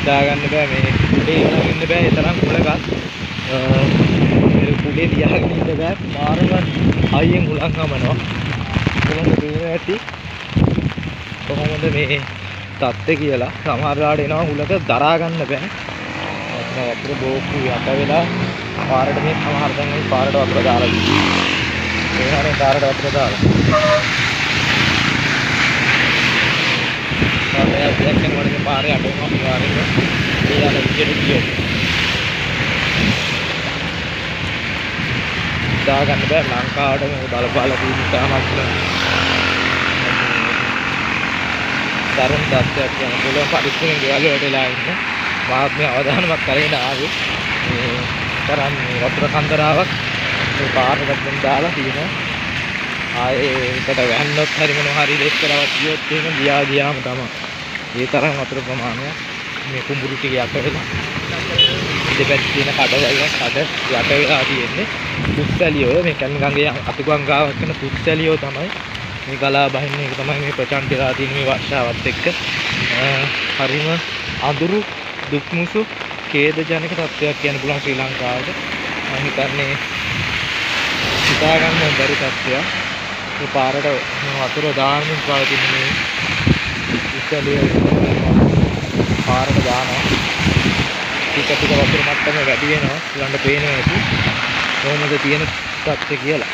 හිතා ගන්න බෑ මේ කුඩේ වලක් ඉන්න බෑ ඒ තරම් කුලකත් මේ කුඩේ තියාගෙන ඉන්න බෑ මාරම අයියෙන් උලන් ගමනවා කොහොමද පේන ඇති කොහොමද මේ තත්ත්වය කියලා සමහර වෙලාවට එනවා උලක දරා ගන්න බෑ අතන වතුර බෝක්කු යට වෙලා පාරට මේ සමහර දැන් මේ පාරට වතුර දාලා ඒ හරිය පාරට වතුර දාලා පාරේ දැක්කම වගේ පාරේ අඩ වෙනවා පාරේ ඒ යන විදියට ගියොත් දා ගන්න බෑ ලංකාවට මේ බලපාලා තියෙන තාමත් තරුණ තත්ත්වයක් යන පොළොව පරිස්සමෙන් ගෙවල් වලට වෙලා ඉන්න මාත් මේ අවධානමක් කරගෙන ආවේ මේ තරම් වතුර කන්දරාවක් මේ පාරකට දැන් දාලා තියෙනවා ආයේ ඒකට වැන්නොත් හරි මොනවා හරි දෙස් කරවත් ගියොත් එහෙම ගියාම තමයි මේ තරම් වතුර ප්‍රමාණයක් මේ කුඹුරු ටික යට වෙලා දෙපැත්තේ තියෙන කඩවල කඩ යට වෙලා තියෙන්නේ පුස්සලියෝ මේ කන් ගඟේ අතුගංගාවක් වෙන පුස්සලියෝ තමයි මේ ගලා බහින්නේ ඒක තමයි මේ ප්‍රචණ්ඩ වෙලා තියෙන මේ වර්ෂාවත් එක්ක හරිම අඳුරු දුක්මුසු ඛේදජනක තත්ත්වයක් කියන්න පුළුවන් ශ්‍රී ලංකාවට මම හිතන්නේ හිතා ගන්න බැරි තත්ත්වයක් මේ පාරට වතුර දාන්න පවතින මේ ඉස්සලිය පාරට දානවා ටික ටික වතුර මට්ටම වැඩි වෙනවා ඊළඟට පේනවා ඇති කොහොමද තියෙන තත්ත්වය කියලා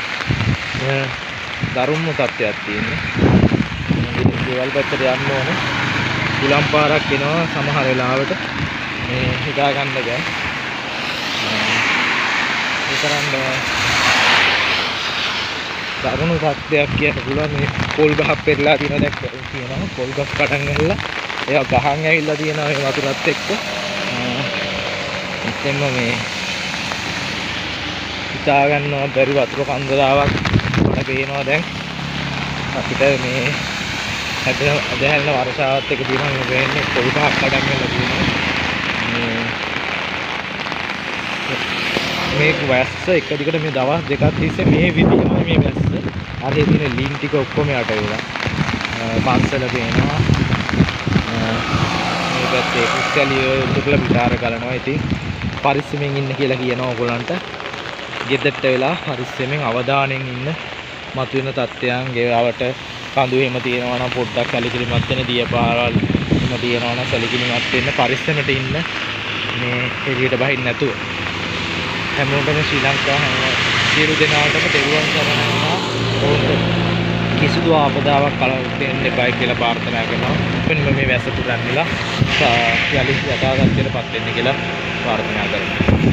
දරුම්ම තත්ත්වයක් තියෙන්නේ දේවල් පැත්තට යන්න ඕනේ උලම් පාරක් එනවා සමහර වෙලාවට මේ හිතා ගන්න බෑ ඒ තරම් දරුණු තත්ත්වයක් කියන්න පුළුවන් මේ පොල් ගහක් පෙරලා තියෙන දැක්ක තියෙනවා පොල් ගස් පටන් ගහලා ඒවා ගහන් ඇවිල්ලා තියෙනවා මේ වතුරත් එක්ක එතෙන්ම මේ හිතා ගන්නවා බැරි වතුර කන්දරාවක් මට පේනවා දැන් අපිට මේ අදහැරෙන වර්ෂාවත් එක්ක තියෙනවා මේ වෙන්නේ පොල් ගහක් පටන් ගහලා තියෙනවා මේ වැස්ස එක දිගට මේ දවස් දෙකක් තිස්සේ මේ විදිහම මේ වැස්ස අර ඒ තියෙන ලින් ටික ඔක්කොම යට වෙලා පන්සල පේනවා මේ පැත්තේ කුස්කලිය දුකලා පිටාර ගලනවා ඉතින් පරිස්සමෙන් ඉන්න කියලා කියනවා ඕගොල්ලන්ට ගෙදරට වෙලා පරිස්සමෙන් අවධානයෙන් ඉන්න මතුවෙන තත්ත්වයන් ගෙවට කඳු එහෙම තියෙනවා නම් පොඩ්ඩක් සැලකිලිමත් වෙන්න දියපාරවල් එහෙම තියෙනවා නම් සැලකිලිමත් වෙන්න පරිස්සමට ඉන්න මේ එළියට බහින්න නැතුව හැමෝටම ශ්‍රී ලංකාව සියලු දෙනාටම දෙවියන් සරණ වෙනවා ඕනට කිසිදු ආපදාවක් කලකිරෙන්න එපා කියලා ප්‍රාර්ථනා කරනවා මෙන්න මේ වැස්ස පුරන්නලා යලි යථා තත්ත්වයටපත් වෙන්න කියලා ප්‍රාර්ථනා කරනවා